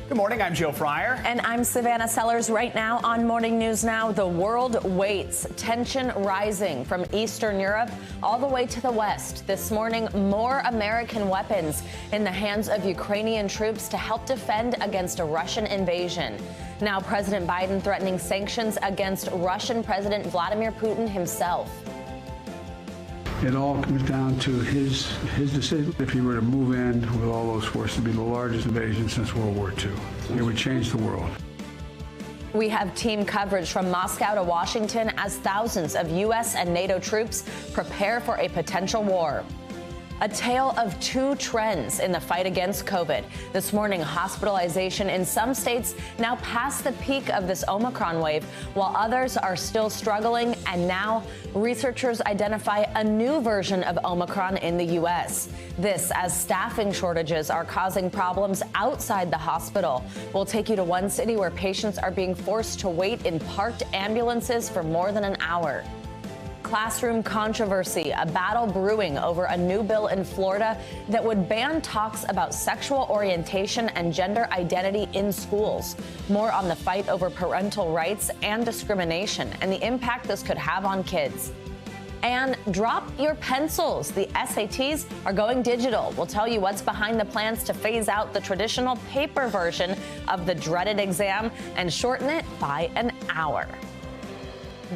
Good morning, I'm Joe Fryer. And I'm Savannah Sellers. Right now on Morning News Now, the world waits. Tension rising from Eastern Europe all the way to the West. This morning, more American weapons in the hands of Ukrainian troops to help defend against a Russian invasion. Now, President Biden threatening sanctions against Russian President Vladimir Putin himself. It all comes down to his decision. If he were to move in with all those forces, it would be the largest invasion since World War II. It would change the world. We have team coverage from Moscow to Washington as thousands of U.S. and NATO troops prepare for a potential war. A tale of two trends in the fight against COVID. This morning, hospitalization in some states now past the peak of this Omicron wave, while others are still struggling. And now researchers identify a new version of Omicron in the U.S. This as staffing shortages are causing problems outside the hospital. We'll take you to one city where patients are being forced to wait in parked ambulances for more than an hour. Classroom controversy, a battle brewing over a new bill in Florida that would ban talks about sexual orientation and gender identity in schools. More on the fight over parental rights and discrimination and the impact this could have on kids. And drop your pencils. The SATs are going digital. We'll tell you what's behind the plans to phase out the traditional paper version of the dreaded exam and shorten it by an hour.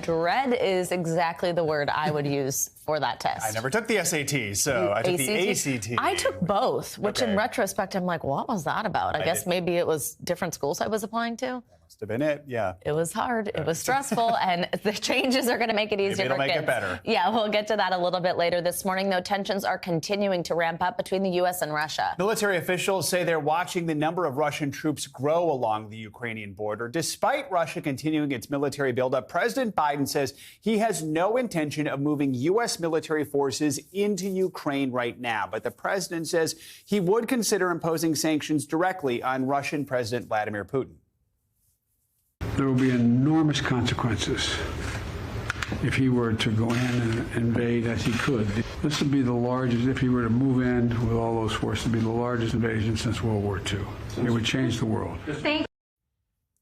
Dread is exactly the word I would use for that test. I never took the SAT, so I took the ACT. I took both, which in retrospect, I'm like, what was that about? I guess maybe it was different schools I was applying to. Must have been it, yeah. It was hard, it was stressful, and the changes are going to make it easier for kids. It'll make it better. Yeah, we'll get to that a little bit later this morning, though tensions are continuing to ramp up between the U.S. and Russia. Military officials say they're watching the number of Russian troops grow along the Ukrainian border. Despite Russia continuing its military buildup, President Biden says he has no intention of moving U.S. military forces into Ukraine right now. But the president says he would consider imposing sanctions directly on Russian President Vladimir Putin. There will be enormous consequences if he were to go in and invade, as he could. This would be the largest, if he were to move in with all those forces, it would be the largest invasion since World War II. It would change the world.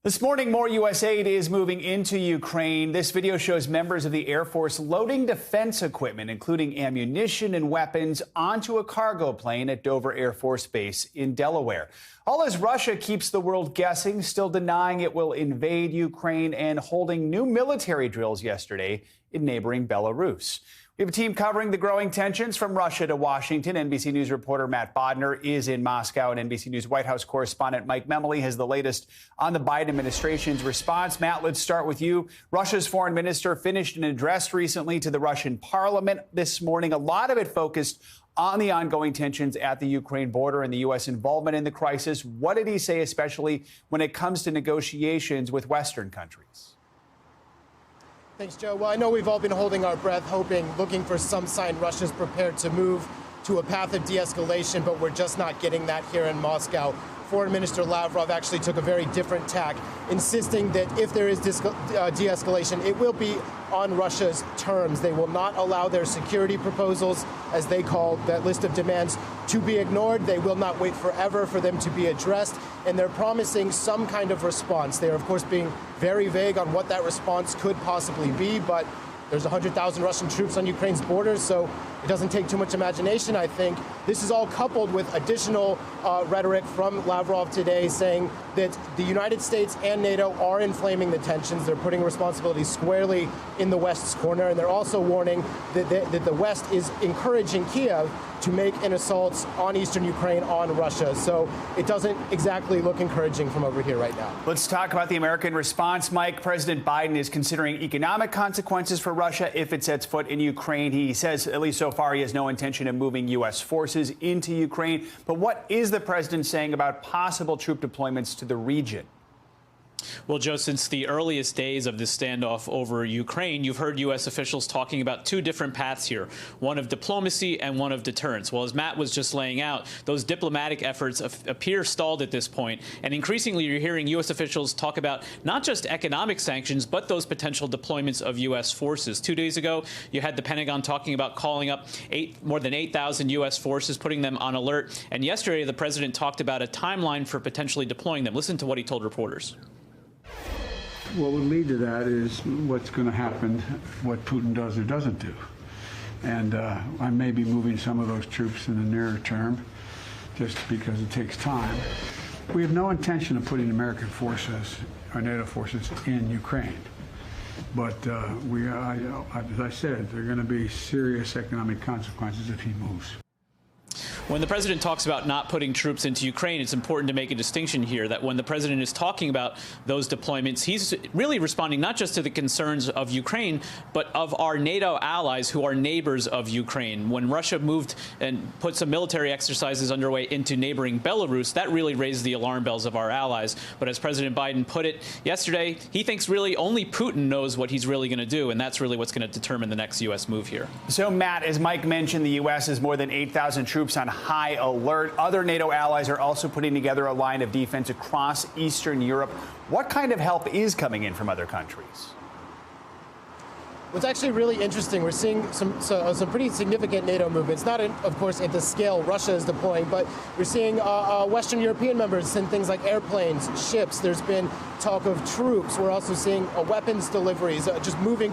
This morning, more U.S. aid is moving into Ukraine. This video shows members of the Air Force loading defense equipment, including ammunition and weapons, onto a cargo plane at Dover Air Force Base in Delaware. All as Russia keeps the world guessing, still denying it will invade Ukraine and holding new military drills yesterday in neighboring Belarus. We have a team covering the growing tensions from Russia to Washington. NBC News reporter Matt Bodner is in Moscow, and NBC News White House correspondent Mike Memoli has the latest on the Biden administration's response. Matt, let's start with you. Russia's foreign minister finished an address recently to the Russian parliament this morning. A lot of it focused on the ongoing tensions at the Ukraine border and the U.S. involvement in the crisis. What did he say, especially when it comes to negotiations with Western countries? Thanks, Joe. Well, I know we've all been holding our breath, looking for some sign Russia's prepared to move to a path of de-escalation, but we're just not getting that here in Moscow. Foreign Minister Lavrov actually took a very different tack, insisting that if there is de-escalation, it will be on Russia's terms. They will not allow their security proposals, as they call that list of demands, to be ignored. They will not wait forever for them to be addressed, and they're promising some kind of response. They are, of course, being very vague on what that response could possibly be, but there's 100,000 Russian troops on Ukraine's borders, so it doesn't take too much imagination, I think. This is all coupled with additional rhetoric from Lavrov today saying that the United States and NATO are inflaming the tensions. They're putting responsibility squarely in the West's corner, and they're also warning that the West is encouraging Kiev to make an assault on eastern Ukraine on Russia. So it doesn't exactly look encouraging from over here right now. Let's talk about the American response, Mike. President Biden is considering economic consequences for Russia if it sets foot in Ukraine. He says, at least so far, he has no intention of moving U.S. forces into Ukraine. But what is the president saying about possible troop deployments to the region? Well, Joe, since the earliest days of this standoff over Ukraine, you've heard U.S. officials talking about two different paths here, one of diplomacy and one of deterrence. Well, as Matt was just laying out, those diplomatic efforts appear stalled at this point. And increasingly, you're hearing U.S. officials talk about not just economic sanctions, but those potential deployments of U.S. forces. 2 days ago, you had the Pentagon talking about calling up more than 8,000 U.S. forces, putting them on alert. And yesterday, the president talked about a timeline for potentially deploying them. Listen to what he told reporters. What would lead to that is what's going to happen, what Putin does or doesn't do. And I may be moving some of those troops in the nearer term just because it takes time. We have no intention of putting American forces or NATO forces in Ukraine. But as I said, there are going to be serious economic consequences if he moves. When the president talks about not putting troops into Ukraine, it's important to make a distinction here that when the president is talking about those deployments, he's really responding not just to the concerns of Ukraine, but of our NATO allies who are neighbors of Ukraine. When Russia moved and put some military exercises underway into neighboring Belarus, that really raised the alarm bells of our allies. But as President Biden put it yesterday, he thinks really only Putin knows what he's really going to do, and that's really what's going to determine the next U.S. move here. So, Matt, as Mike mentioned, the U.S. has more than 8,000 troops on high alert. Other NATO allies are also putting together a line of defense across Eastern Europe. What kind of help is coming in from other countries? What's actually really interesting, we're seeing some pretty significant NATO movements, not, of course, at the scale Russia is deploying, but we're seeing Western European members send things like airplanes, ships. There's been talk of troops. We're also seeing weapons deliveries, just moving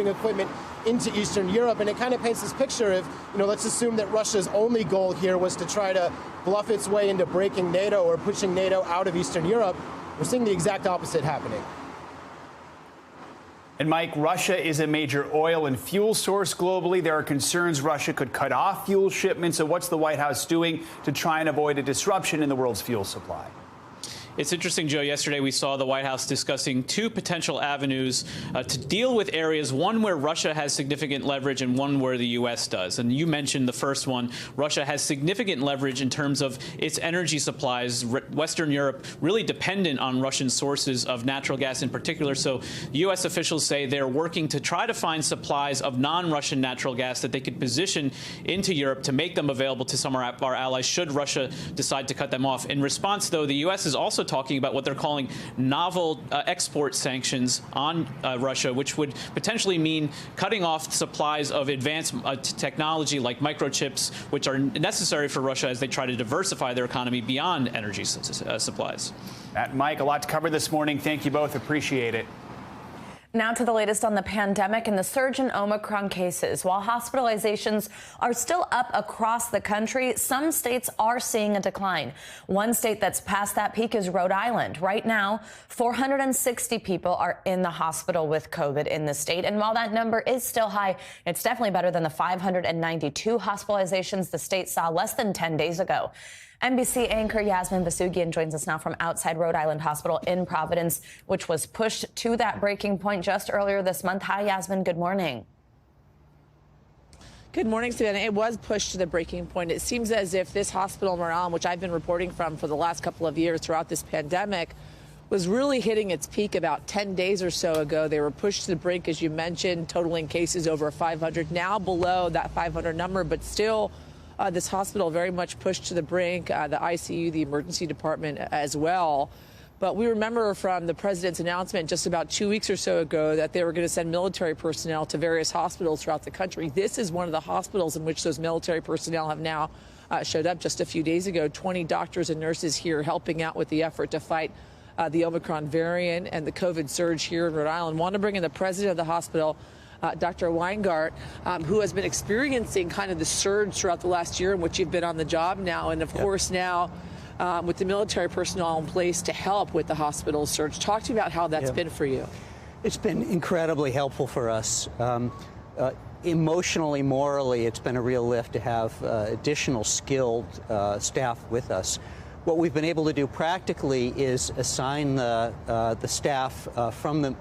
equipment into Eastern Europe. And it kind of paints this picture of, let's assume that Russia's only goal here was to try to bluff its way into breaking NATO or pushing NATO out of Eastern Europe. We're seeing the exact opposite happening. And Mike, Russia is a major oil and fuel source globally. There are concerns Russia could cut off fuel shipments. So what's the White House doing to try and avoid a disruption in the world's fuel supply? It's interesting, Joe. Yesterday, we saw the White House discussing two potential avenues to deal with areas, one where Russia has significant leverage and one where the U.S. does. And you mentioned the first one. Russia has significant leverage in terms of its energy supplies. Western Europe really dependent on Russian sources of natural gas in particular. So U.S. officials say they're working to try to find supplies of non-Russian natural gas that they could position into Europe to make them available to some of our allies should Russia decide to cut them off. In response, though, the U.S. is also talking about what they're calling novel export sanctions on Russia, which would potentially mean cutting off supplies of advanced technology like microchips, which are necessary for Russia as they try to diversify their economy beyond energy supplies. Matt and Mike, a lot to cover this morning. Thank you both. Appreciate it. Now to the latest on the pandemic and the surge in Omicron cases. While hospitalizations are still up across the country, some states are seeing a decline. One state that's past that peak is Rhode Island. Right now, 460 people are in the hospital with COVID in the state. And while that number is still high, it's definitely better than the 592 hospitalizations the state saw less than 10 days ago. NBC anchor Yasmin Basugian joins us now from outside Rhode Island Hospital in Providence, which was pushed to that breaking point just earlier this month. Hi, Yasmin. Good morning. Good morning, Savannah. It was pushed to the breaking point. It seems as if this hospital in Rhode Island, which I've been reporting from for the last couple of years throughout this pandemic, was really hitting its peak about 10 days or so ago. They were pushed to the brink, as you mentioned, totaling cases over 500, now below that 500 number, but still this hospital very much pushed to the brink, the ICU, the emergency department as well. But we remember from the president's announcement just about 2 weeks or so ago that they were going to send military personnel to various hospitals throughout the country. This is one of the hospitals in which those military personnel have now showed up just a few days ago. 20 doctors and nurses here helping out with the effort to fight the Omicron variant and the COVID surge here in Rhode Island. Want to bring in the president of the hospital, Dr. Weingart, who has been experiencing kind of the surge throughout the last year in which you've been on the job now. And of course, now with the military personnel in place to help with the hospital surge. Talk to me about how that's been for you. It's been incredibly helpful for us. Emotionally, morally, it's been a real lift to have additional skilled staff with us. What we've been able to do practically is assign the staff from the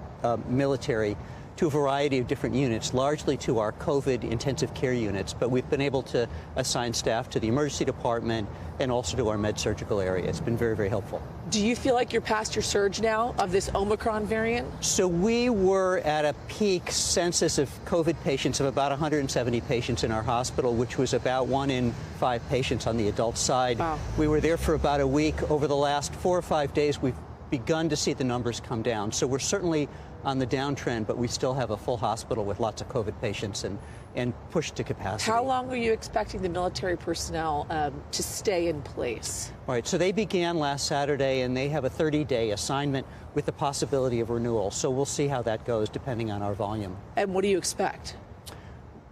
military to a variety of different units, largely to our COVID intensive care units, but we've been able to assign staff to the emergency department and also to our med surgical area. It's been very, very helpful. Do you feel like you're past your surge now of this Omicron variant? So we were at a peak census of COVID patients of about 170 patients in our hospital, which was about 1 in 5 patients on the adult side. Wow. We were there for about a week. Over the last 4 or 5 days, we've begun to see the numbers come down. So we're certainly on the downtrend, but we still have a full hospital with lots of COVID patients and pushed to capacity. How long are you expecting the military personnel to stay in place? All right, so they began last Saturday, and they have a 30-day assignment with the possibility of renewal. So we'll see how that goes, depending on our volume. And what do you expect?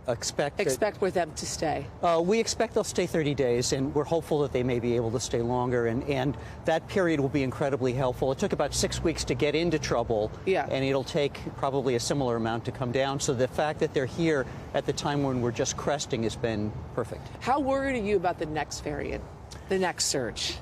Expect with them to stay? We expect they'll stay 30 days, and we're hopeful that they may be able to stay longer, and that period will be incredibly helpful. It took about 6 weeks to get into trouble, and it'll take probably a similar amount to come down. So the fact that they're here at the time when we're just cresting has been perfect. How worried are you about the next variant, the next surge?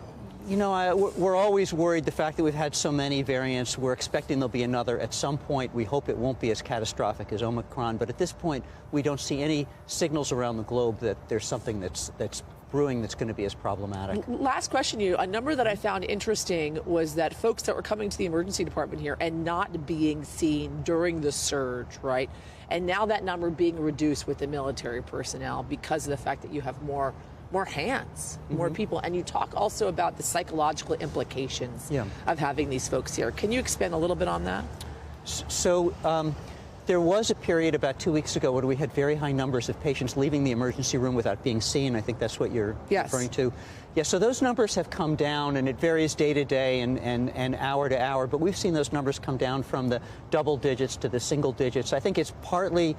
You know, we're always worried the fact that we've had so many variants. We're expecting there'll be another at some point. We hope it won't be as catastrophic as Omicron, but at this point, we don't see any signals around the globe that there's something that's brewing that's going to be as problematic. Last question to you. A number that I found interesting was that folks that were coming to the emergency department here and not being seen during the surge, right? And now that number being reduced with the military personnel because of the fact that you have more hands, more people. And you talk also about the psychological implications of having these folks here. Can you expand a little bit on that? So there was a period about 2 weeks ago where we had very high numbers of patients leaving the emergency room without being seen. I think that's what you're referring to. Yeah, so those numbers have come down, and it varies day to day and hour to hour. But we've seen those numbers come down from the double digits to the single digits. I think it's partly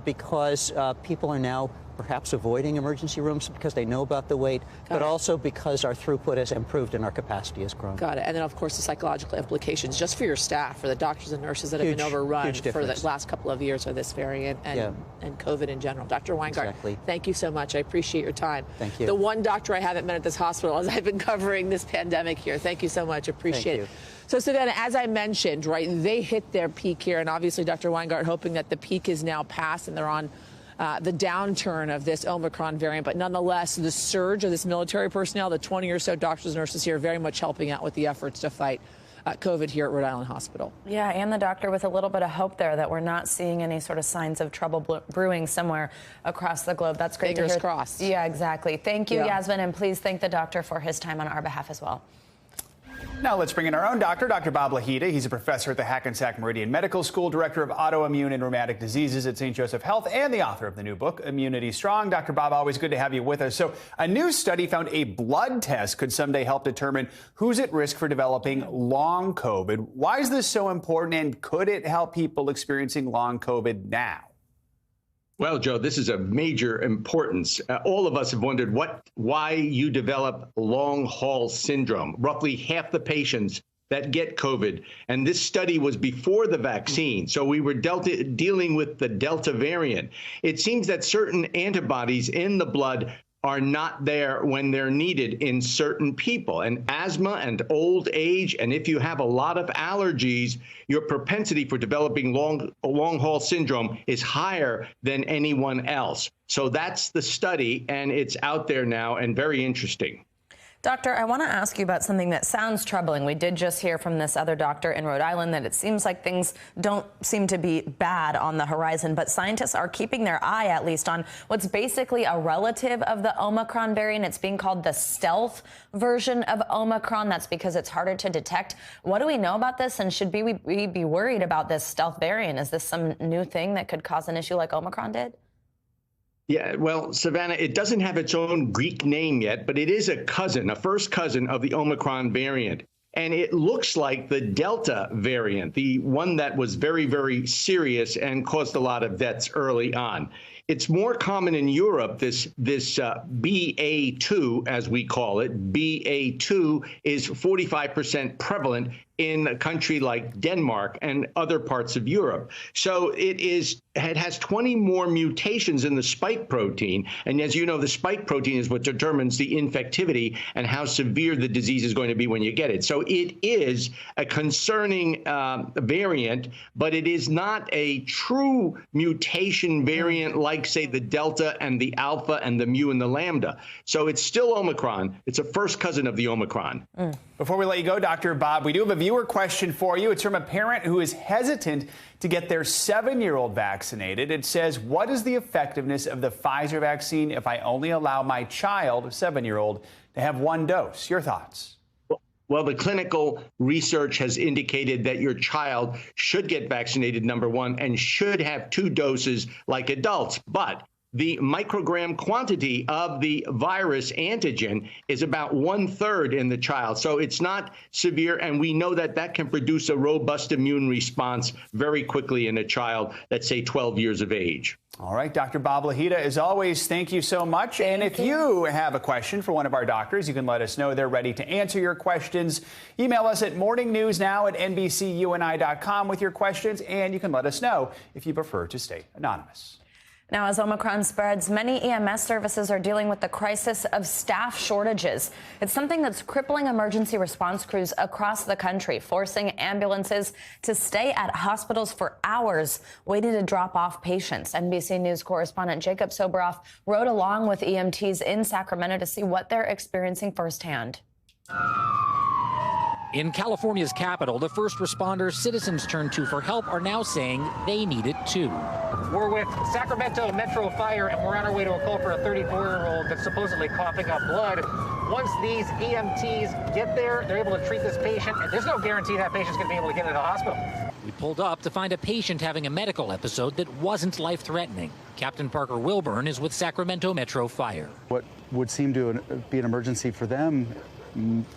because people are now perhaps avoiding emergency rooms because they know about the wait, but also because our throughput has improved and our capacity has grown. Got it. And then, of course, the psychological implications just for your staff, for the doctors and nurses that have been overrun for the last couple of years of this variant and COVID in general. Dr. Weingart, thank you so much. I appreciate your time. Thank you. The one doctor I haven't met at this hospital as I've been covering this pandemic here. Thank you so much. Appreciate it. So, Savannah, as I mentioned, right, they hit their peak here, and obviously Dr. Weingart hoping that the peak is now past and they're on the downturn of this Omicron variant. But nonetheless, the surge of this military personnel, the 20 or so doctors and nurses here, very much helping out with the efforts to fight COVID here at Rhode Island Hospital. Yeah, and the doctor with a little bit of hope there that we're not seeing any sort of signs of trouble brewing somewhere across the globe. That's great to hear. Fingers crossed. Yeah, exactly. Thank you, Yasmin, and please thank the doctor for his time on our behalf as well. Now let's bring in our own doctor, Dr. Bob Lahita. He's a professor at the Hackensack Meridian Medical School, director of autoimmune and rheumatic diseases at St. Joseph Health, and the author of the new book, Immunity Strong. Dr. Bob, always good to have you with us. So a new study found a blood test could someday help determine who's at risk for developing long COVID. Why is this so important, and could it help people experiencing long COVID now? Well, Joe, this is of major importance. All of us have wondered why you develop long haul syndrome. Roughly half the patients that get COVID, and this study was before the vaccine, so we were dealing with the Delta variant. It seems that certain antibodies in the blood are not there when they're needed in certain people. And asthma and old age, and if you have a lot of allergies, your propensity for developing long-haul syndrome is higher than anyone else. So that's the study, and it's out there now and very interesting. Doctor, I want to ask you about something that sounds troubling. We did just hear from this other doctor in Rhode Island that it seems like things don't seem to be bad on the horizon, but scientists are keeping their eye at least on what's basically a relative of the Omicron variant. It's being called the stealth version of Omicron. That's because it's harder to detect. What do we know about this, and should we be worried about this stealth variant? Is this some new thing that could cause an issue like Omicron did? Yeah, well, Savannah, it doesn't have its own Greek name yet, but it is a first cousin of the Omicron variant. And it looks like the Delta variant, the one that was very, very serious and caused a lot of deaths early on. It's more common in Europe, this BA2, as we call it. BA2 is 45% prevalent in a country like Denmark and other parts of Europe. So it has 20 more mutations in the spike protein. And as you know, the spike protein is what determines the infectivity and how severe the disease is going to be when you get it. So it is a concerning variant, but it is not a true mutation variant like, say, the Delta and the Alpha and the Mu and the Lambda. So it's still Omicron. It's a first cousin of the Omicron. Before we let you go, Dr. Bob, we do have a viewer question for you. It's from a parent who is hesitant to get their 7-year-old vaccinated. It says, what is the effectiveness of the Pfizer vaccine if I only allow my child, a 7-year-old, to have 1 dose? Your thoughts? Well, the clinical research has indicated that your child should get vaccinated, number one, and should have 2 doses like adults. But the microgram quantity of the virus antigen is about 1/3 in the child. So it's not severe. And we know that that can produce a robust immune response very quickly in a child that's, say, 12 years of age. All right, Dr. Bob Lahita, as always, thank you so much. And if you have a question for one of our doctors, you can let us know. They're ready to answer your questions. Email us at morningnewsnow@nbcuni.com with your questions, and you can let us know if you prefer to stay anonymous. Now, as Omicron spreads, many EMS services are dealing with the crisis of staff shortages. It's something that's crippling emergency response crews across the country, forcing ambulances to stay at hospitals for hours waiting to drop off patients. NBC News correspondent Jacob Soboroff rode along with EMTs in Sacramento to see what they're experiencing firsthand. In California's capital, the first responders citizens turn to for help are now saying they need it too. We're with Sacramento Metro Fire, and we're on our way to a call for a 34-year-old that's supposedly coughing up blood. Once these EMTs get there, they're able to treat this patient, and there's no guarantee that patient's going to be able to get into the hospital. We pulled up to find a patient having a medical episode that wasn't life-threatening. Captain Parker Wilburn is with Sacramento Metro Fire. What would seem to be an emergency for them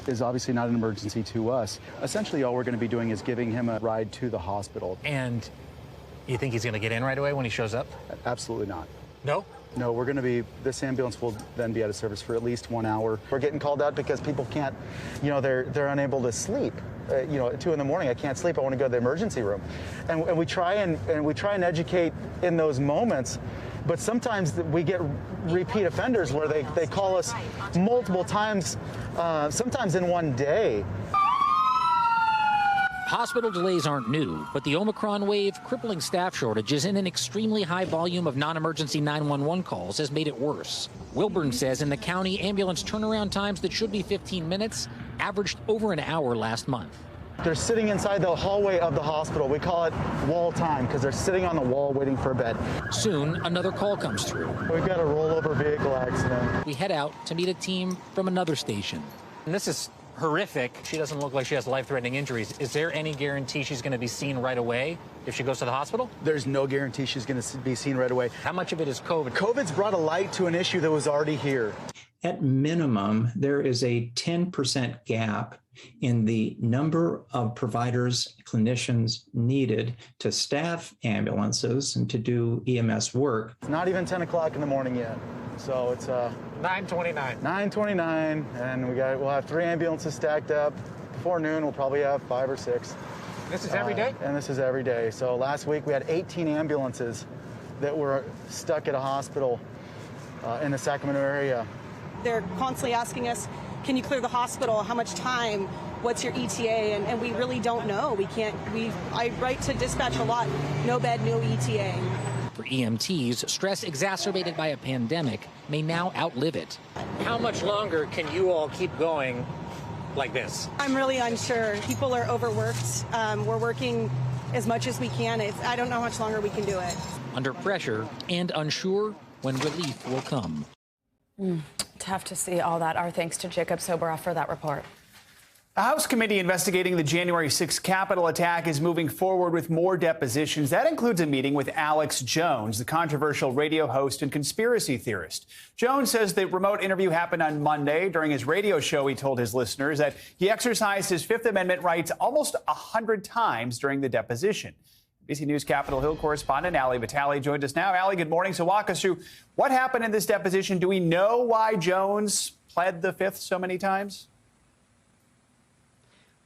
is obviously not an emergency to us. Essentially, all we're going to be doing is giving him a ride to the hospital. And you think he's going to get in right away when he shows up? Absolutely not. No? No, we're going to be, this ambulance will then be out of service for at least 1 hour. We're getting called out because people can't, they're unable to sleep. At 2 in the morning, I can't sleep, I want to go to the emergency room. And we try and educate in those moments. But sometimes we get repeat offenders where they call us multiple times, sometimes in one day. Hospital delays aren't new, but the Omicron wave, crippling staff shortages, and an extremely high volume of non-emergency 911 calls has made it worse. Wilburn says in the county, ambulance turnaround times that should be 15 minutes averaged over an hour last month. They're sitting inside the hallway of the hospital. We call it wall time because they're sitting on the wall waiting for a bed. Soon, another call comes through. We've got a rollover vehicle accident. We head out to meet a team from another station. And this is horrific. She doesn't look like she has life-threatening injuries. Is there any guarantee she's going to be seen right away if she goes to the hospital? There's no guarantee she's going to be seen right away. How much of it is COVID? COVID's brought a light to an issue that was already here. At minimum, there is a 10% gap in the number of providers, clinicians needed to staff ambulances and to do EMS work. It's not even 10 o'clock in the morning yet. So it's 9:29. 9:29, and we'll have 3 ambulances stacked up. Before noon, we'll probably have 5 or 6. This is every day? And this is every day. So last week we had 18 ambulances that were stuck at a hospital in the Sacramento area. They're constantly asking us, can you clear the hospital? How much time? What's your ETA? And we really don't know. I write to dispatch a lot. No bed, no ETA. For EMTs, stress exacerbated by a pandemic may now outlive it. How much longer can you all keep going like this? I'm really unsure. People are overworked. We're working as much as we can. I don't know how much longer we can do it. Under pressure and unsure when relief will come. Tough to see all that. Our thanks to Jacob Soboroff for that report. A House committee investigating the January 6th Capitol attack is moving forward with more depositions. That includes a meeting with Alex Jones, the controversial radio host and conspiracy theorist. Jones says the remote interview happened on Monday. During his radio show, he told his listeners that he exercised his Fifth Amendment rights almost 100 times during the deposition. NBC News Capitol Hill correspondent Ali Vitale joined us now. Ali, good morning. So walk us through what happened in this deposition. Do we know why Jones pled the fifth so many times?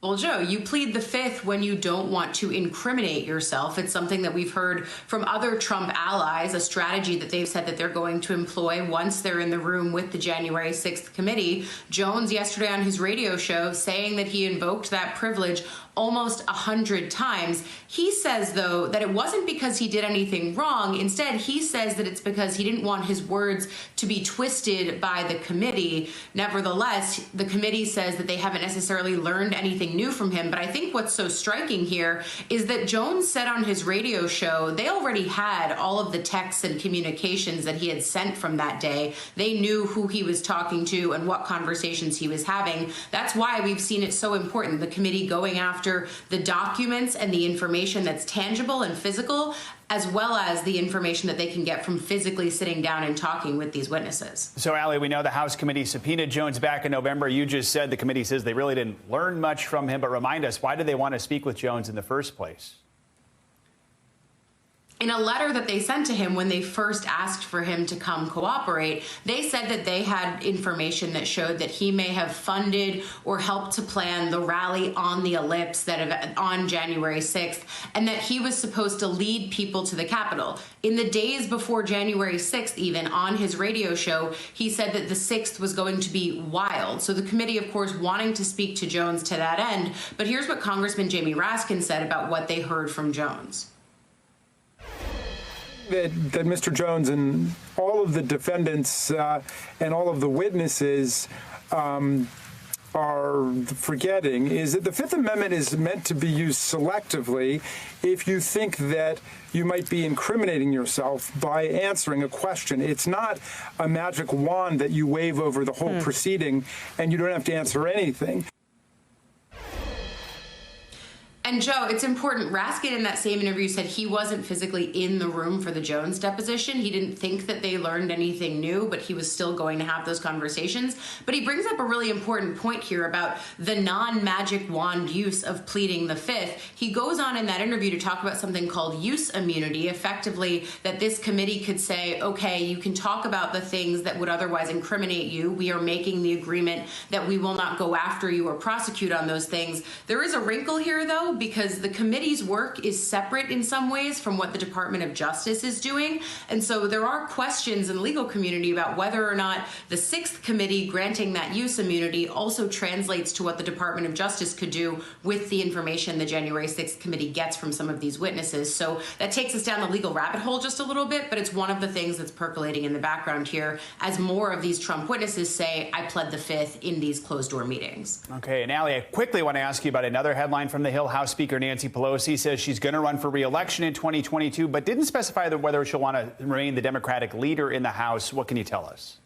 Well, Joe, you plead the fifth when you don't want to incriminate yourself. It's something that we've heard from other Trump allies, a strategy that they've said that they're going to employ once they're in the room with the January 6th committee. Jones yesterday on his radio show saying that he invoked that privilege almost 100 times. He says, though, that it wasn't because he did anything wrong. Instead, he says that it's because he didn't want his words to be twisted by the committee. Nevertheless, the committee says that they haven't necessarily learned anything new from him. But I think what's so striking here is that Jones said on his radio show they already had all of the texts and communications that he had sent from that day. They knew who he was talking to and what conversations he was having. That's why we've seen it so important, the committee going after the documents and the information that's tangible and physical, as well as the information that they can get from physically sitting down and talking with these witnesses. So, Ali, we know the House committee subpoenaed Jones back in November. You just said the committee says they really didn't learn much from him, but remind us, why did they want to speak with Jones in the first place? In a letter that they sent to him when they first asked for him to come cooperate, they said that they had information that showed that he may have funded or helped to plan the rally on the ellipse on January 6th, and that he was supposed to lead people to the Capitol. In the days before January 6th, even on his radio show, he said that the 6th was going to be wild. So the committee, of course, wanting to speak to Jones to that end. But here's what Congressman Jamie Raskin said about what they heard from Jones. That Mr. Jones and all of the defendants and all of the witnesses are forgetting is that the Fifth Amendment is meant to be used selectively if you think that you might be incriminating yourself by answering a question. It's not a magic wand that you wave over the whole proceeding and you don't have to answer anything. And Joe, it's important. Raskin in that same interview said he wasn't physically in the room for the Jones deposition. He didn't think that they learned anything new, but he was still going to have those conversations. But he brings up a really important point here about the non-magic wand use of pleading the fifth. He goes on in that interview to talk about something called use immunity, effectively that this committee could say, okay, you can talk about the things that would otherwise incriminate you. We are making the agreement that we will not go after you or prosecute on those things. There is a wrinkle here, though, because the committee's work is separate in some ways from what the Department of Justice is doing. And so there are questions in the legal community about whether or not the Sixth Committee granting that use immunity also translates to what the Department of Justice could do with the information the January 6th Committee gets from some of these witnesses. So that takes us down the legal rabbit hole just a little bit, but it's one of the things that's percolating in the background here as more of these Trump witnesses say, I pled the fifth in these closed-door meetings. Okay, and Ali, I quickly want to ask you about another headline from the Hill. House Speaker Nancy Pelosi says she's going to run for re-election in 2022, but didn't specify whether she'll want to remain the Democratic leader in the House. What can you tell us?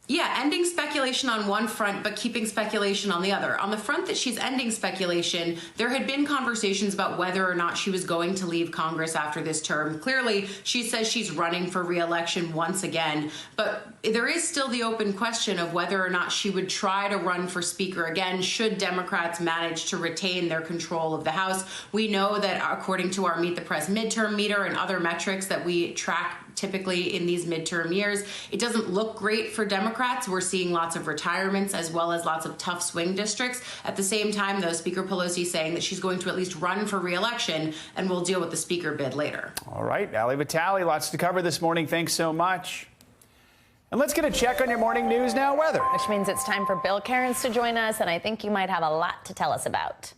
Yeah, ending speculation on one front, but keeping speculation on the other. On the front that she's ending speculation, there had been conversations about whether or not she was going to leave Congress after this term. Clearly, she says she's running for re-election once again, but there is still the open question of whether or not she would try to run for Speaker again should Democrats manage to retain their control of the House. We know that according to our Meet the Press midterm meter and other metrics that we track typically in these midterm years, it doesn't look great for Democrats. We're seeing lots of retirements as well as lots of tough swing districts. At the same time, though, Speaker Pelosi saying that she's going to at least run for re-election, and we'll deal with the Speaker bid later. All right, Ali Vitale, lots to cover this morning. Thanks so much. And let's get a check on your morning news now weather. Which means it's time for Bill Cairns to join us, and I think you might have a lot to tell us about.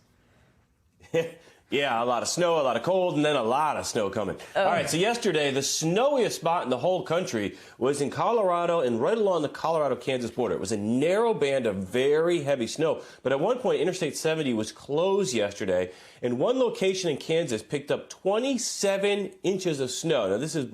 Yeah, a lot of snow, a lot of cold, and then a lot of snow coming. All right, so yesterday, the snowiest spot in the whole country was in Colorado and right along the Colorado-Kansas border. It was a narrow band of very heavy snow. But at one point, Interstate 70 was closed yesterday, and one location in Kansas picked up 27 inches of snow. Now, this is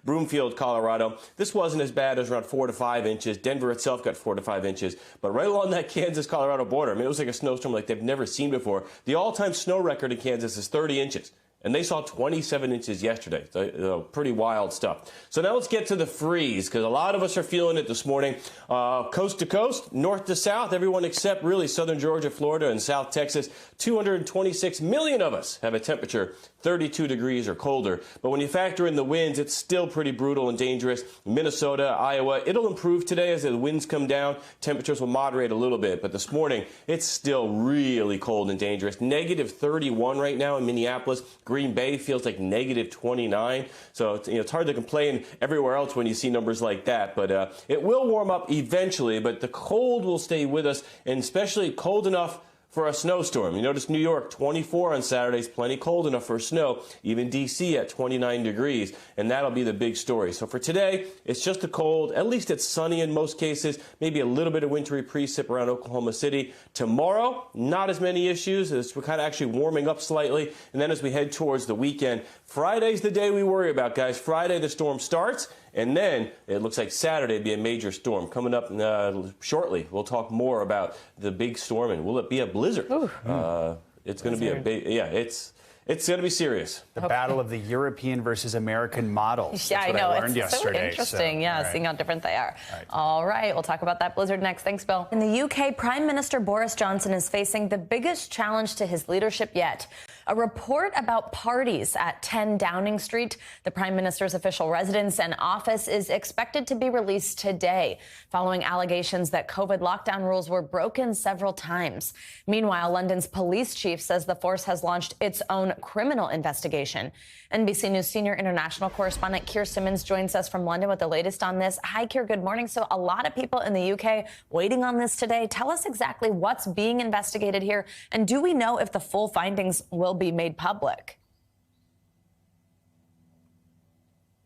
Broomfield, Colorado. This wasn't as bad as around 4 to 5 inches. Denver itself got 4 to 5 inches. But right along that Kansas-Colorado border, I mean, it was like a snowstorm like they've never seen before. The all-time snow record in Kansas is 30 inches. and they saw 27 inches yesterday. Pretty wild stuff. So now let's get to the freeze, because a lot of us are feeling it this morning. Coast to coast, north to south, everyone except really southern Georgia, Florida, and South Texas. 226 million of us have a temperature 32 degrees or colder. But when you factor in the winds, it's still pretty brutal and dangerous. Minnesota, Iowa, it'll improve today as the winds come down. Temperatures will moderate a little bit. But this morning, it's still really cold and dangerous. Negative 31 right now in Minneapolis. Green Bay feels like negative 29. So it's hard to complain everywhere else when you see numbers like that. But it will warm up eventually, but the cold will stay with us, and especially cold enough for a snowstorm. You notice New York, 24 on Saturday is plenty cold enough for snow. Even D.C. at 29 degrees, and that'll be the big story. So for today, it's just a cold. At least it's sunny in most cases. Maybe a little bit of wintry precip around Oklahoma City. Tomorrow, not as many issues. We're kind of actually warming up slightly. And then as we head towards the weekend, Friday's the day we worry about, guys. Friday, the storm starts. And then it looks like Saturday will be a major storm. Coming up shortly, we'll talk more about the big storm, and will it be a blizzard? It's going to be a big, it's going to be serious. The battle of the European versus American models. Yeah, That's what I learned it's yesterday. so interesting. Right. Seeing how different they are. All right, we'll talk about that blizzard next. Thanks, Bill. In the UK, Prime Minister Boris Johnson is facing the biggest challenge to his leadership yet. A report about parties at 10 Downing Street, the Prime Minister's official residence and office, is expected to be released today, following allegations that COVID lockdown rules were broken several times. Meanwhile, London's police chief says the force has launched its own criminal investigation. NBC News senior international correspondent Keir Simmons joins us from London with the latest on this. Hi, Keir. Good morning. So a lot of people in the UK waiting on this today. Tell us exactly what's being investigated here, and do we know if the full findings will be made public?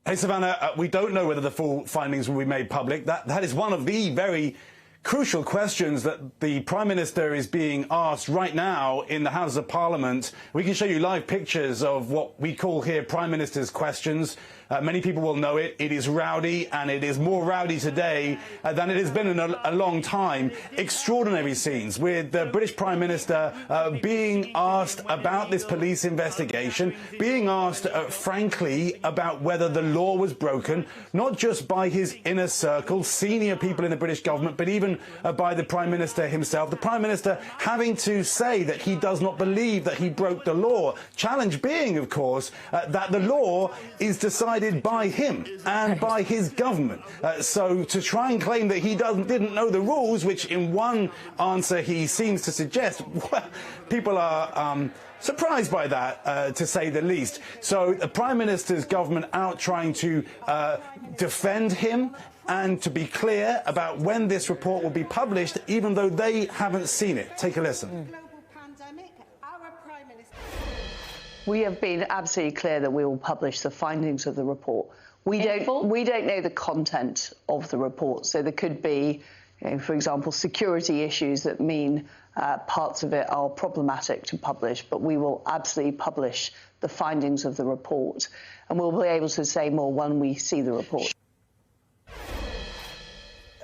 Hey, Savannah, we don't know whether the full findings will be made public. That is one of the very crucial questions that the Prime Minister is being asked right now in the Houses of Parliament. We can show you live pictures of what we call here Prime Minister's questions. Many people will know it. It is rowdy, and it is more rowdy today than it has been in a long time. Extraordinary scenes with the British Prime Minister being asked about this police investigation, being asked, frankly, about whether the law was broken, not just by his inner circle, senior people in the British government, but even by the Prime Minister himself. The Prime Minister having to say that he does not believe that he broke the law. Challenge being, of course, that the law is decided by him and by his government. So to try and claim that he didn't know the rules, which in one answer he seems to suggest, well, people are surprised by that, to say the least. So the Prime Minister's government out trying to defend him and to be clear about when this report will be published, even though they haven't seen it. Take a listen. We have been absolutely clear that we will publish the findings of the report. We don't know the content of the report, so there could be, for example, security issues that mean parts of it are problematic to publish, but we will absolutely publish the findings of the report, and we'll be able to say more when we see the report.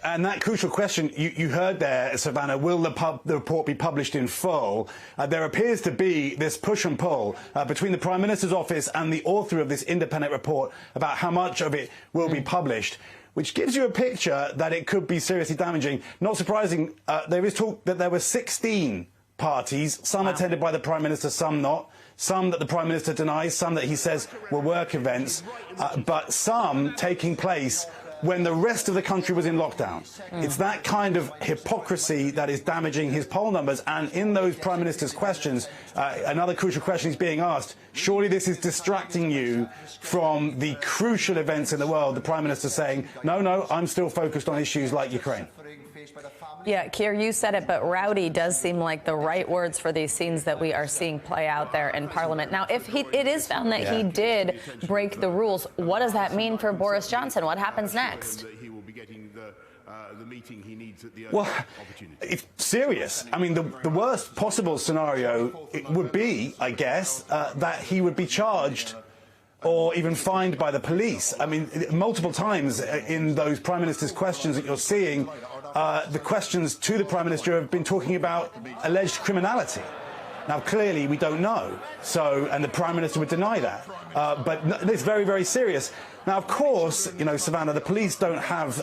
And that crucial question you heard there, Savannah, will the report be published in full? There appears to be this push and pull between the Prime Minister's office and the author of this independent report about how much of it will be published, which gives you a picture that it could be seriously damaging. Not surprising, there is talk that there were 16 parties, some attended by the Prime Minister, some not. Some that the Prime Minister denies, some that he says were work events, but some taking place when the rest of the country was in lockdown. It's that kind of hypocrisy that is damaging his poll numbers. And in those Prime Minister's questions, another crucial question is being asked, surely this is distracting you from the crucial events in the world. The Prime Minister saying, no, I'm still focused on issues like Ukraine. Yeah, Keir, you said it, but rowdy does seem like the right words for these scenes that we are seeing play out there in Parliament. Now, if it is found that he did break the rules, what does that mean for Boris Johnson? What happens next? Well, it's serious. I mean, the worst possible scenario would be, I guess, that he would be charged or even fined by the police. I mean, multiple times in those Prime Minister's questions that you're seeing, the questions to the Prime Minister have been talking about alleged criminality. Now, clearly, we don't know. So, and the Prime Minister would deny that. But it's very, very serious. Now, of course, you know, Savannah, the police don't have,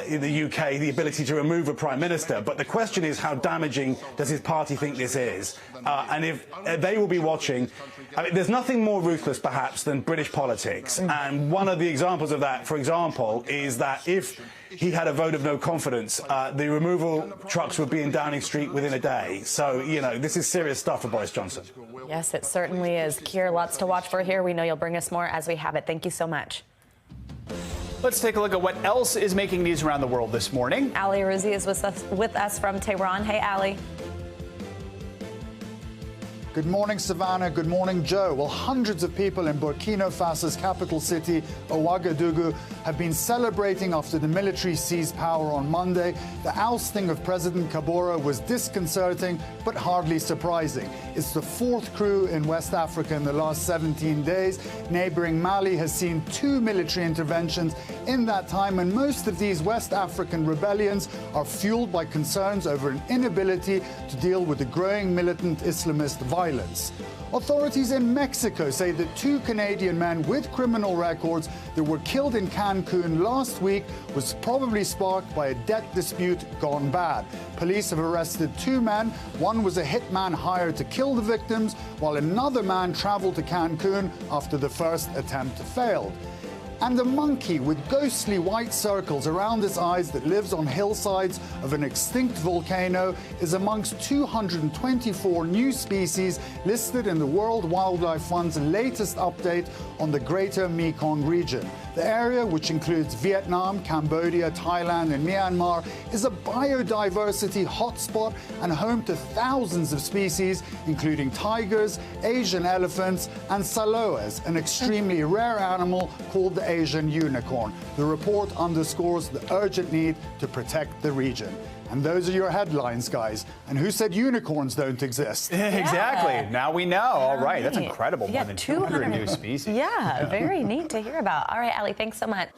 in the UK, the ability to remove a Prime Minister. But the question is, how damaging does his party think this is? And if they will be watching, I mean, there's nothing more ruthless, perhaps, than British politics. And one of the examples of that, for example, is that if he had a vote of no confidence, the removal trucks would be in Downing Street within a day. So, you know, this is serious stuff for Boris Johnson. Yes, it certainly is. Keir, lots to watch for here. We know you'll bring us more as we have it. Thank you so much. Let's take a look at what else is making news around the world this morning. Ali Rouzi is with us from Tehran. Hey, Ali. Good morning, Savannah. Good morning, Joe. Well, hundreds of people in Burkina Faso's capital city, Ouagadougou, have been celebrating after the military seized power on Monday. The ousting of President Kabore was disconcerting, but hardly surprising. It's the fourth coup in West Africa in the last 17 days. Neighboring Mali has seen 2 military interventions in that time, and most of these West African rebellions are fueled by concerns over an inability to deal with the growing militant Islamist violence. Authorities in Mexico say that 2 Canadian men with criminal records that were killed in Cancun last week was probably sparked by a debt dispute gone bad. Police have arrested 2 men. One was a hitman hired to kill the victims, while another man traveled to Cancun after the first attempt failed. And a monkey with ghostly white circles around its eyes that lives on hillsides of an extinct volcano is amongst 224 new species listed in the World Wildlife Fund's latest update on the Greater Mekong region. The area, which includes Vietnam, Cambodia, Thailand, and Myanmar, is a biodiversity hotspot and home to thousands of species, including tigers, Asian elephants, and saloas, an extremely rare animal called the Asian unicorn. The report underscores the urgent need to protect the region. And those are your headlines, guys. And who said unicorns don't exist? Exactly. Now we know. All right. That's incredible. More than 200 new species. Yeah, very neat to hear about. All right, Ali, thanks so much.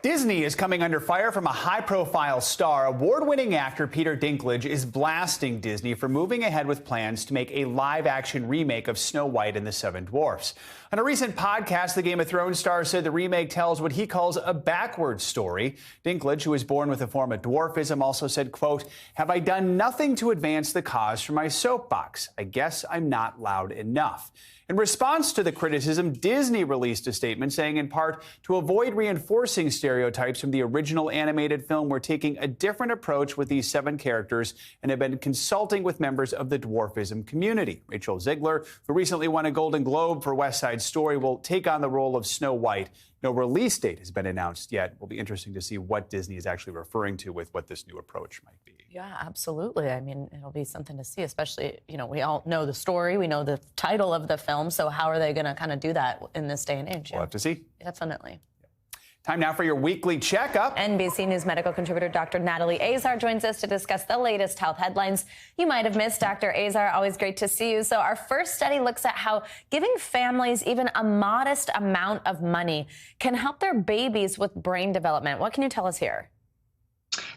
Disney is coming under fire from a high-profile star. Award-winning actor Peter Dinklage is blasting Disney for moving ahead with plans to make a live-action remake of Snow White and the Seven Dwarfs. On a recent podcast, the Game of Thrones star said the remake tells what he calls a backwards story. Dinklage, who was born with a form of dwarfism, also said, quote, "Have I done nothing to advance the cause for my soapbox? I guess I'm not loud enough." In response to the criticism, Disney released a statement saying, in part, to avoid reinforcing stereotypes from the original animated film, we're taking a different approach with these 7 characters and have been consulting with members of the dwarfism community. Rachel Ziegler, who recently won a Golden Globe for West Side Story, will take on the role of Snow White. No release date has been announced yet. It will be interesting to see what Disney is actually referring to with what this new approach might be. Yeah, absolutely. I mean, it'll be something to see, especially, you know, we all know the story. We know the title of the film. So how are they going to kind of do that in this day and age? We'll have to see. Definitely. Time now for your weekly checkup. NBC News medical contributor Dr. Natalie Azar joins us to discuss the latest health headlines you might have missed. Dr. Azar, always great to see you. So our first study looks at how giving families even a modest amount of money can help their babies with brain development. What can you tell us here?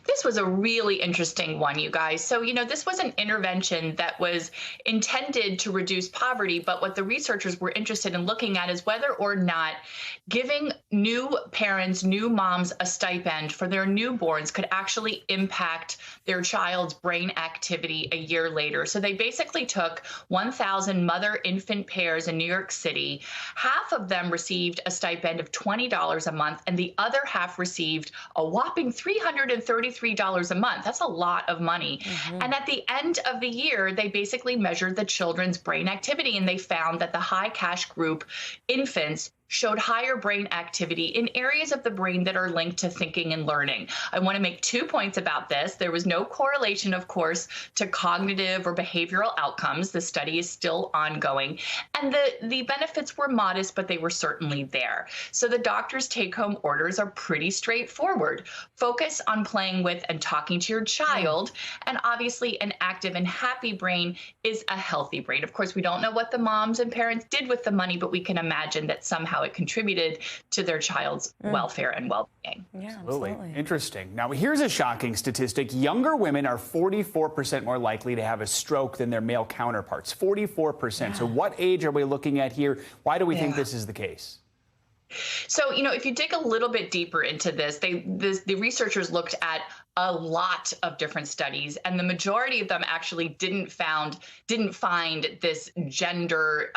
This was a really interesting one, you guys. So, you know, this was an intervention that was intended to reduce poverty, but what the researchers were interested in looking at is whether or not giving new parents, new moms, a stipend for their newborns could actually impact their child's brain activity a year later. So they basically took 1,000 mother-infant pairs in New York City. Half of them received a stipend of $20 a month, and the other half received a whopping $333 a month. That's a lot of money. And at the end of the year, they basically measured the children's brain activity, and they found that the high cash group infants showed higher brain activity in areas of the brain that are linked to thinking and learning. I want to make 2 points about this. There was no correlation, of course, to cognitive or behavioral outcomes. The study is still ongoing. And the benefits were modest, but they were certainly there. So the doctor's take-home orders are pretty straightforward. Focus on playing with and talking to your child. And obviously, an active and happy brain is a healthy brain. Of course, we don't know what the moms and parents did with the money, but we can imagine that somehow how it contributed to their child's welfare and well-being. Yeah, absolutely. Interesting. Now, here's a shocking statistic. Younger women are 44% more likely to have a stroke than their male counterparts. 44%. Yeah. So what age are we looking at here? Why do we think this is the case? So, if you dig a little bit deeper into this, the researchers looked at a lot of different studies, and the majority of them actually didn't find this gender,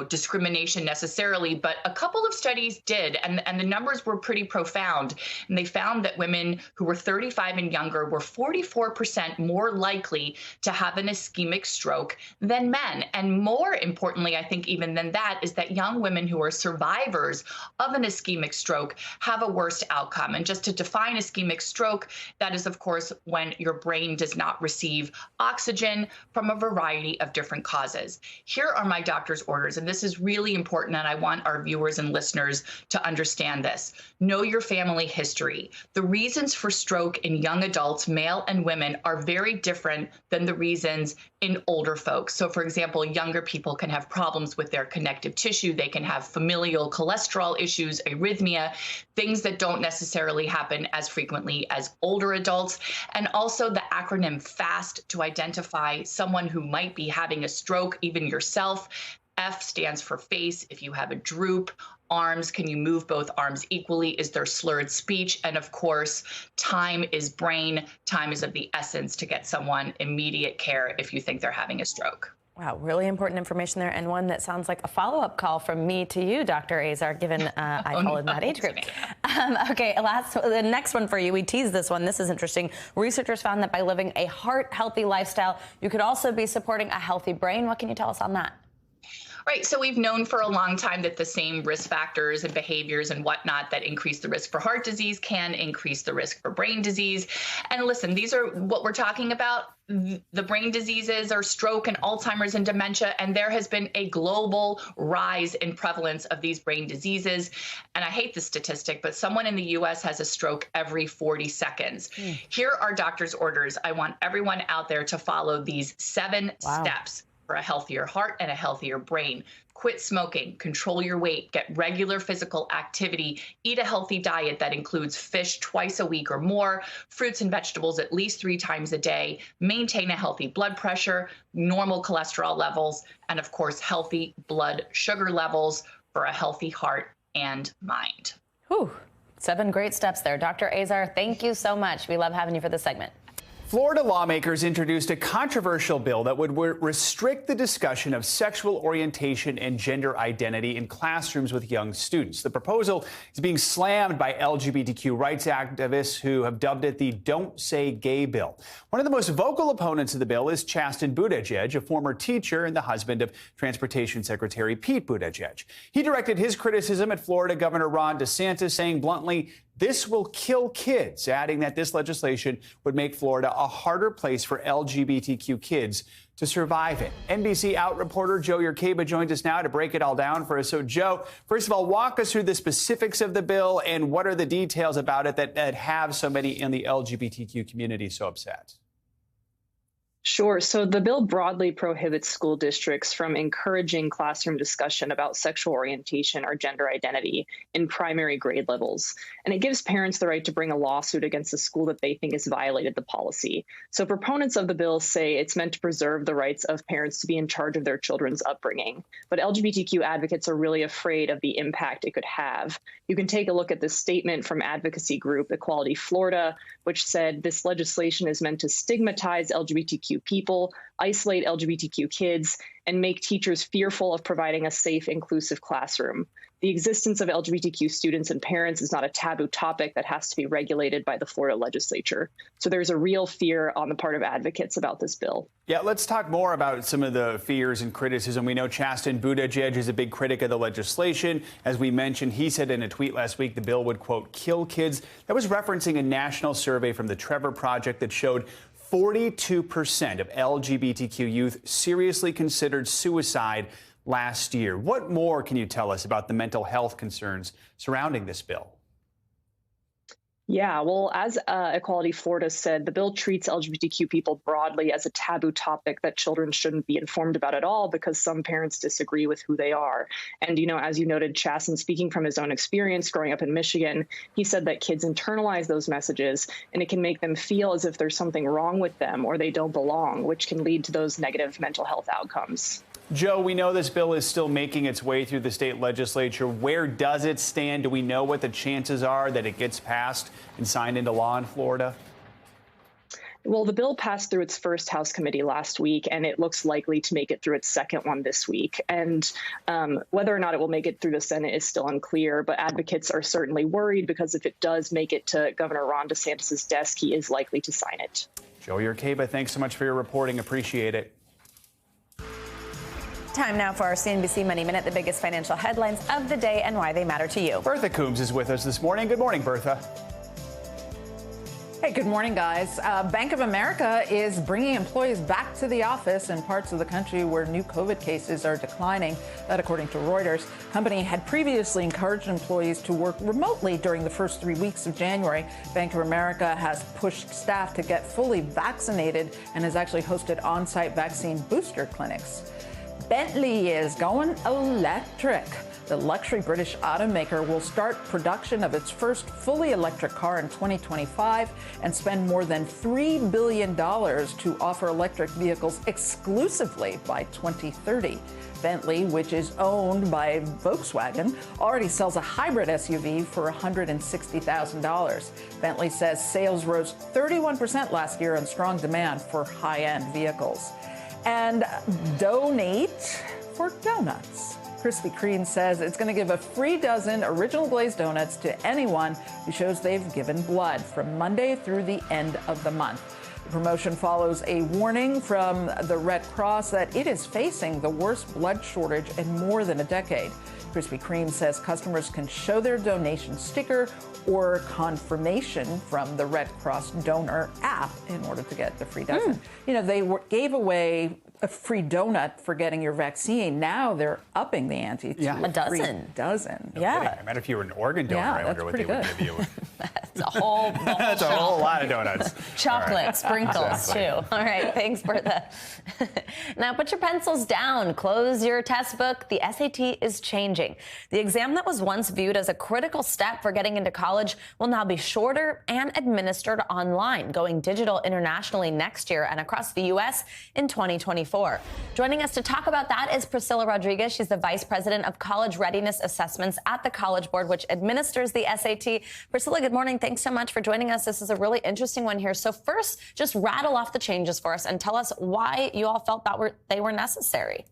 discrimination necessarily, but a couple of studies did, and the numbers were pretty profound. And they found that women who were 35 and younger were 44% more likely to have an ischemic stroke than men. And more importantly, I think even than that, is that young women who are survivors of an ischemic stroke have a worse outcome. And just to define ischemic stroke, that is, of course, when your brain does not receive oxygen from a variety of different causes. Here are my doctor's orders, and this is really important, and I want our viewers and listeners to understand this. Know your family history. The reasons for stroke in young adults, male and women, are very different than the reasons in older folks. So, for example, younger people can have problems with their connective tissue. They can have familial cholesterol issues, arrhythmia, things that don't necessarily happen as frequently as older adults. And also the acronym FAST to identify someone who might be having a stroke, even yourself. F stands for face. If you have a droop, arms, can you move both arms equally? Is there slurred speech? And of course, time is brain. Time is of the essence to get someone immediate care if you think they're having a stroke. Wow, really important information there, and one that sounds like a follow-up call from me to you, Dr. Azar, given I fall in that age group. Okay, the next one for you. We teased this one. This is interesting. Researchers found that by living a heart-healthy lifestyle, you could also be supporting a healthy brain. What can you tell us on that? Right. So we've known for a long time that the same risk factors and behaviors and whatnot that increase the risk for heart disease can increase the risk for brain disease. And listen, these are what we're talking about. The brain diseases are stroke and Alzheimer's and dementia, and there has been a global rise in prevalence of these brain diseases. And I hate the statistic, but someone in the U.S. has a stroke every 40 seconds. Here are doctor's orders. I want everyone out there to follow these 7 steps for a healthier heart and a healthier brain. Quit smoking, control your weight, get regular physical activity, eat a healthy diet that includes fish twice a week or more, fruits and vegetables at least 3 times a day, maintain a healthy blood pressure, normal cholesterol levels, and of course, healthy blood sugar levels for a healthy heart and mind. Whew. 7 great steps there. Dr. Azar, thank you so much. We love having you for this segment. Florida lawmakers introduced a controversial bill that would restrict the discussion of sexual orientation and gender identity in classrooms with young students. The proposal is being slammed by LGBTQ rights activists who have dubbed it the Don't Say Gay bill. One of the most vocal opponents of the bill is Chasten Buttigieg, a former teacher and the husband of Transportation Secretary Pete Buttigieg. He directed his criticism at Florida Governor Ron DeSantis, saying bluntly, "This will kill kids," adding that this legislation would make Florida a harder place for LGBTQ kids to survive in. NBC Out reporter Joe Yerkeba joins us now to break it all down for us. So, Joe, first of all, walk us through the specifics of the bill and what are the details about it that have so many in the LGBTQ community so upset? Sure. So the bill broadly prohibits school districts from encouraging classroom discussion about sexual orientation or gender identity in primary grade levels. And it gives parents the right to bring a lawsuit against the school that they think has violated the policy. So proponents of the bill say it's meant to preserve the rights of parents to be in charge of their children's upbringing. But LGBTQ advocates are really afraid of the impact it could have. You can take a look at this statement from advocacy group Equality Florida, which said this legislation is meant to stigmatize LGBTQ people, isolate LGBTQ kids, and make teachers fearful of providing a safe, inclusive classroom. The existence of LGBTQ students and parents is not a taboo topic that has to be regulated by the Florida legislature. So there's a real fear on the part of advocates about this bill. Yeah, let's talk more about some of the fears and criticism. We know Chasten Buttigieg is a big critic of the legislation. As we mentioned, he said in a tweet last week the bill would, quote, kill kids. That was referencing a national survey from the Trevor Project that showed 42% of LGBTQ youth seriously considered suicide last year. What more can you tell us about the mental health concerns surrounding this bill? Yeah, well, as Equality Florida said, the bill treats LGBTQ people broadly as a taboo topic that children shouldn't be informed about at all because some parents disagree with who they are. And, as you noted, Chasten, speaking from his own experience growing up in Michigan, he said that kids internalize those messages and it can make them feel as if there's something wrong with them or they don't belong, which can lead to those negative mental health outcomes. Joe, we know this bill is still making its way through the state legislature. Where does it stand? Do we know what the chances are that it gets passed and signed into law in Florida? Well, the bill passed through its first House committee last week, and it looks likely to make it through its second one this week. And whether or not it will make it through the Senate is still unclear, but advocates are certainly worried because if it does make it to Governor Ron DeSantis' desk, he is likely to sign it. Joe Yerkeba, thanks so much for your reporting. Appreciate it. Time now for our CNBC Money Minute, the biggest financial headlines of the day and why they matter to you. Bertha Coombs is with us this morning. Good morning, Bertha. Hey, good morning, guys. Bank of America is bringing employees back to the office in parts of the country where new COVID cases are declining. That, according to Reuters. The company had previously encouraged employees to work remotely during the first 3 weeks of January. Bank of America has pushed staff to get fully vaccinated and has actually hosted on-site vaccine booster clinics. Bentley is going electric. The luxury British automaker will start production of its first fully electric car in 2025 and spend more than $3 billion to offer electric vehicles exclusively by 2030. Bentley, which is owned by Volkswagen, already sells a hybrid SUV for $160,000. Bentley says sales rose 31% last year on strong demand for high-end vehicles. And donate for donuts. Krispy Kreme says it's going to give a free dozen original glazed donuts to anyone who shows they've given blood from Monday through the end of the month. The promotion follows a warning from the Red Cross that it is facing the worst blood shortage in more than a decade. Krispy Kreme says customers can show their donation sticker or confirmation from the Red Cross donor app in order to get the free dozen. They gave away a free donut for getting your vaccine. Now they're upping the ante to a dozen. Dozen. No kidding. I mean, if you were an organ donor, I wonder what they would give you. That's a whole That's a whole lot of donuts. Chocolate, Right. sprinkles, Exactly. too. All right, thanks, Bertha. Now put your pencils down, close your test book. The SAT is changing. The exam that was once viewed as a critical step for getting into college will now be shorter and administered online, going digital internationally next year and across the U.S. in 2024. Joining us to talk about that is Priscilla Rodriguez. She's the Vice President of College Readiness Assessments at the College Board, which administers the SAT. Priscilla, good morning. Thanks so much for joining us. This is a really interesting one here. So first, just rattle off the changes for us and tell us why you all felt that they were necessary.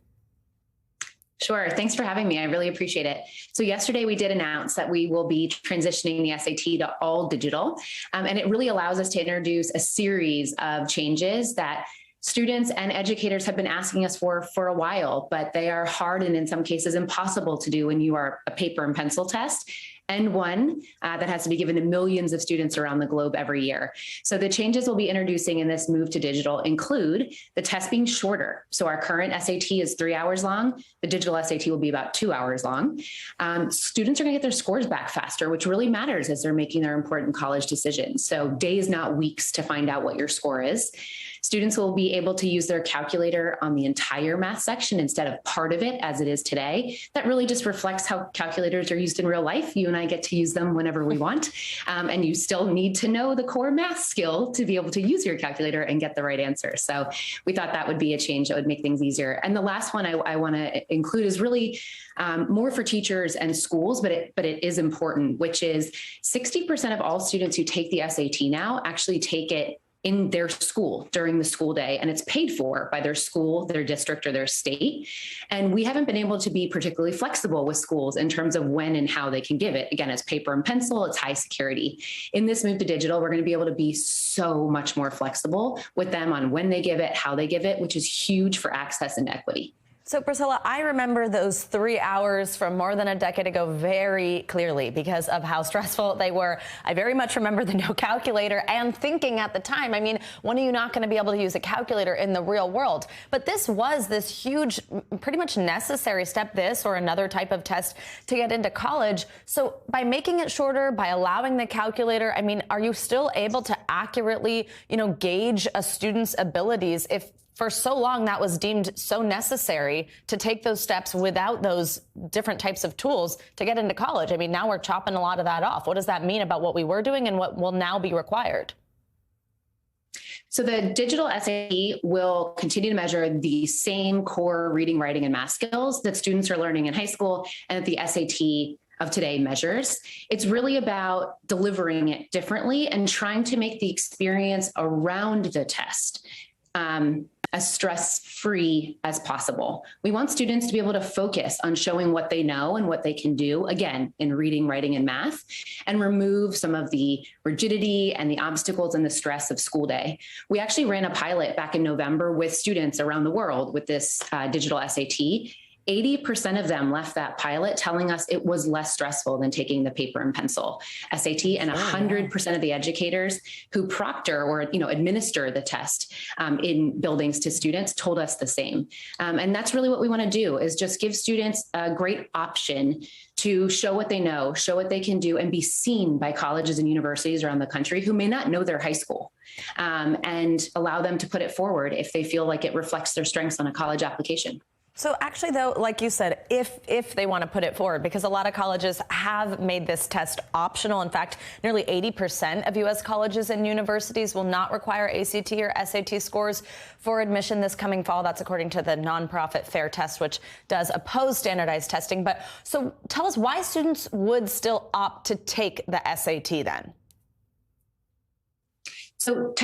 Sure. Thanks for having me. I really appreciate it. So yesterday we did announce that we will be transitioning the SAT to all digital. And it really allows us to introduce a series of changes that students and educators have been asking us for a while, but they are hard and in some cases impossible to do when you are a paper and pencil test, and one that has to be given to millions of students around the globe every year. So the changes we'll be introducing in this move to digital include the test being shorter. So our current SAT is 3 hours long. The digital SAT will be about 2 hours long. Students are going to get their scores back faster, which really matters as they're making their important college decisions. So days, not weeks, to find out what your score is. Students will be able to use their calculator on the entire math section instead of part of it as it is today. That really just reflects how calculators are used in real life. You and I get to use them whenever we want. And you still need to know the core math skill to be able to use your calculator and get the right answer. So we thought that would be a change that would make things easier. And the last one I want to include is really more for teachers and schools, but it is important, which is 60% of all students who take the SAT now actually take it in their school during the school day, and it's paid for by their school, their district, or their state. And we haven't been able to be particularly flexible with schools in terms of when and how they can give it. Again, it's paper and pencil, it's high security. In this move to digital, we're going to be able to be so much more flexible with them on when they give it, how they give it, which is huge for access and equity. So, Priscilla, I remember those 3 hours from more than a decade ago very clearly because of how stressful they were. I very much remember the no calculator and thinking at the time, I mean, when are you not going to be able to use a calculator in the real world? But this was this huge, pretty much necessary step, this or another type of test to get into college. So by making it shorter, by allowing the calculator, I mean, are you still able to accurately, gauge a student's abilities if for so long that was deemed so necessary to take those steps without those different types of tools to get into college? I mean, now we're chopping a lot of that off. What does that mean about what we were doing and what will now be required? So the digital SAT will continue to measure the same core reading, writing, and math skills that students are learning in high school and that the SAT of today measures. It's really about delivering it differently and trying to make the experience around the test as stress-free as possible. We want students to be able to focus on showing what they know and what they can do, again, in reading, writing, and math, and remove some of the rigidity and the obstacles and the stress of school day. We actually ran a pilot back in November with students around the world with this digital SAT. 80% of them left that pilot telling us it was less stressful than taking the paper and pencil SAT, and 100% of the educators who proctor or administer the test in buildings to students told us the same. And that's really what we want to do, is just give students a great option to show what they know, show what they can do, and be seen by colleges and universities around the country who may not know their high school, and allow them to put it forward if they feel like it reflects their strengths on a college application. So actually, though, like you said, if they want to put it forward, because a lot of colleges have made this test optional. In fact, nearly 80% of U.S. colleges and universities will not require ACT or SAT scores for admission this coming fall. That's according to the nonprofit Fair Test, which does oppose standardized testing. But so tell us why students would still opt to take the SAT then. So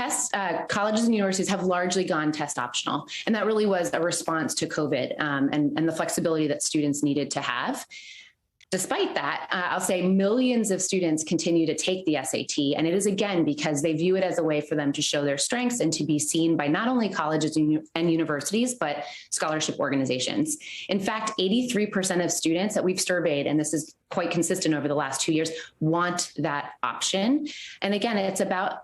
colleges and universities have largely gone test optional, and that really was a response to COVID and the flexibility that students needed to have. Despite that, I'll say millions of students continue to take the SAT, and it is, again, because they view it as a way for them to show their strengths and to be seen by not only colleges and universities, but scholarship organizations. In fact, 83% of students that we've surveyed, and this is quite consistent over the last 2 years, want that option. And again, it's about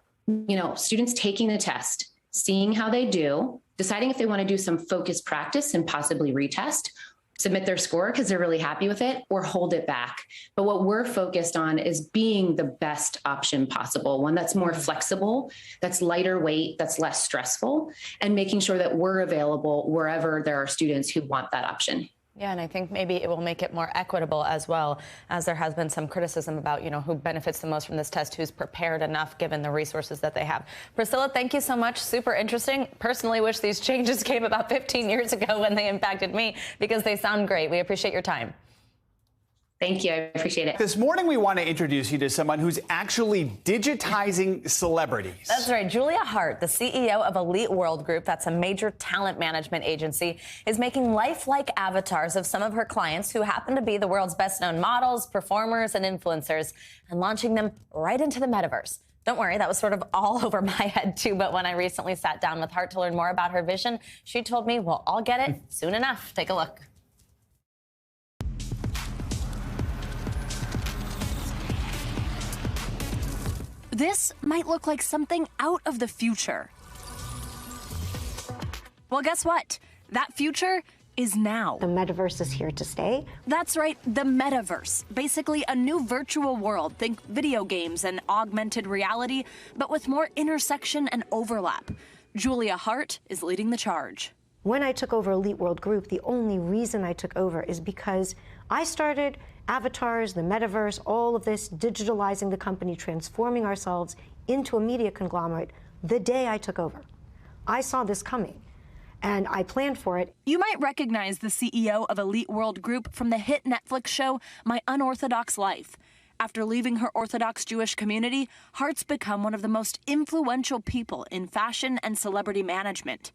students taking the test, seeing how they do, deciding if they want to do some focused practice and possibly retest, submit their score because they're really happy with it, or hold it back. But what we're focused on is being the best option possible, one that's more flexible, that's lighter weight, that's less stressful, and making sure that we're available wherever there are students who want that option. Yeah, and I think maybe it will make it more equitable as well, as there has been some criticism about, who benefits the most from this test, who's prepared enough given the resources that they have. Priscilla, thank you so much. Super interesting. Personally wish these changes came about 15 years ago when they impacted me, because they sound great. We appreciate your time. Thank you. I appreciate it. This morning, we want to introduce you to someone who's actually digitizing celebrities. That's right. Julia Hart, the CEO of Elite World Group, that's a major talent management agency, is making lifelike avatars of some of her clients who happen to be the world's best-known models, performers, and influencers, and launching them right into the Metaverse. Don't worry, that was sort of all over my head, too. But when I recently sat down with Hart to learn more about her vision, she told me we'll all get it soon enough. Take a look. This might look like something out of the future. Well, guess what? That future is now. The metaverse is here to stay. That's right, the metaverse. Basically a new virtual world. Think video games and augmented reality, but with more intersection and overlap. Julia Hart is leading the charge. When I took over Elite World Group, the only reason I took over is because I started avatars, the metaverse, all of this, digitalizing the company, transforming ourselves into a media conglomerate the day I took over. I saw this coming, and I planned for it. You might recognize the CEO of Elite World Group from the hit Netflix show, My Unorthodox Life. After leaving her Orthodox Jewish community, Hart's become one of the most influential people in fashion and celebrity management.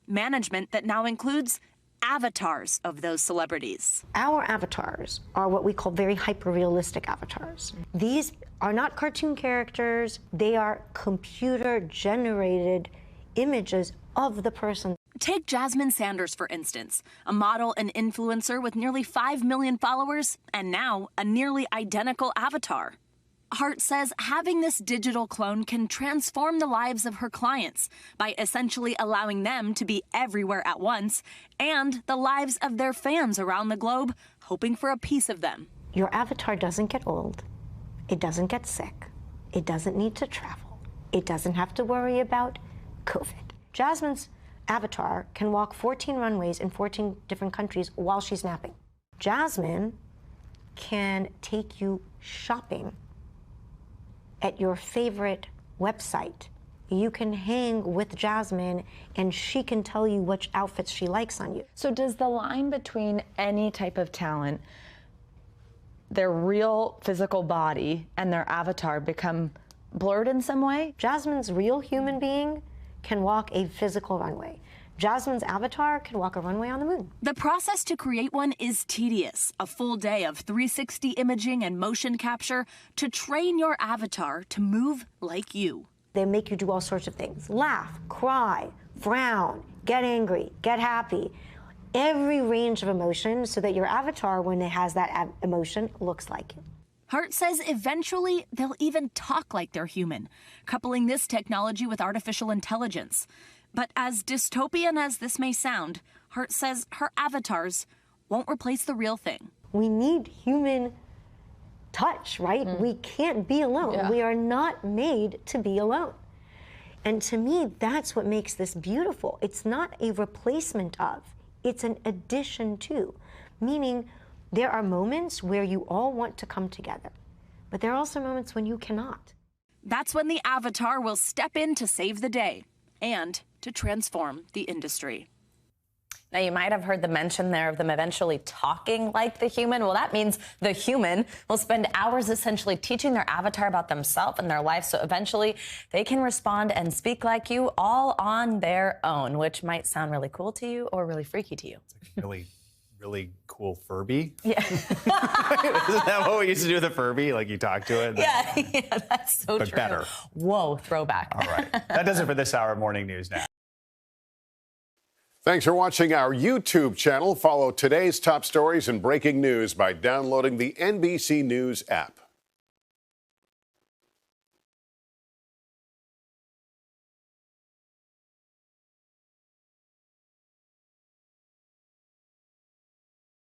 Management that now includes avatars of those celebrities. Our avatars are what we call very hyper-realistic avatars. These are not cartoon characters. They are computer-generated images of the person. Take Jasmine Sanders, for instance, a model and influencer with nearly 5 million followers and now a nearly identical avatar. Hart says having this digital clone can transform the lives of her clients by essentially allowing them to be everywhere at once and the lives of their fans around the globe, hoping for a piece of them. Your avatar doesn't get old. It doesn't get sick. It doesn't need to travel. It doesn't have to worry about COVID. Jasmine's avatar can walk 14 runways in 14 different countries while she's napping. Jasmine can take you shopping at your favorite website. You can hang with Jasmine and she can tell you which outfits she likes on you. So does the line between any type of talent, their real physical body and their avatar, become blurred in some way? Jasmine's real human being can walk a physical runway. Jasmine's avatar can walk a runway on the moon. The process to create one is tedious. A full day of 360 imaging and motion capture to train your avatar to move like you. They make you do all sorts of things. Laugh, cry, frown, get angry, get happy. Every range of emotion so that your avatar, when it has that emotion, looks like you. Hart says eventually they'll even talk like they're human, coupling this technology with artificial intelligence. But as dystopian as this may sound, Hart says her avatars won't replace the real thing. We need human touch, right? We can't be alone. Yeah. We are not made to be alone. And to me, that's what makes this beautiful. It's not a replacement of, it's an addition to, meaning there are moments where you all want to come together, but there are also moments when you cannot. That's when the avatar will step in to save the day and to transform the industry. Now, you might have heard the mention there of them eventually talking like the human. Well, that means the human will spend hours essentially teaching their avatar about themselves and their life, so eventually they can respond and speak like you all on their own, which might sound really cool to you or really freaky to you. It's really cool Furby. Yeah. Isn't that what we used to do with a Furby? Like you talk to it? Yeah, that's so but true. better. Whoa, throwback. All right. That does it for this hour of Morning News Now. Thanks for watching our YouTube channel. Follow today's top stories and breaking news by downloading the NBC News app.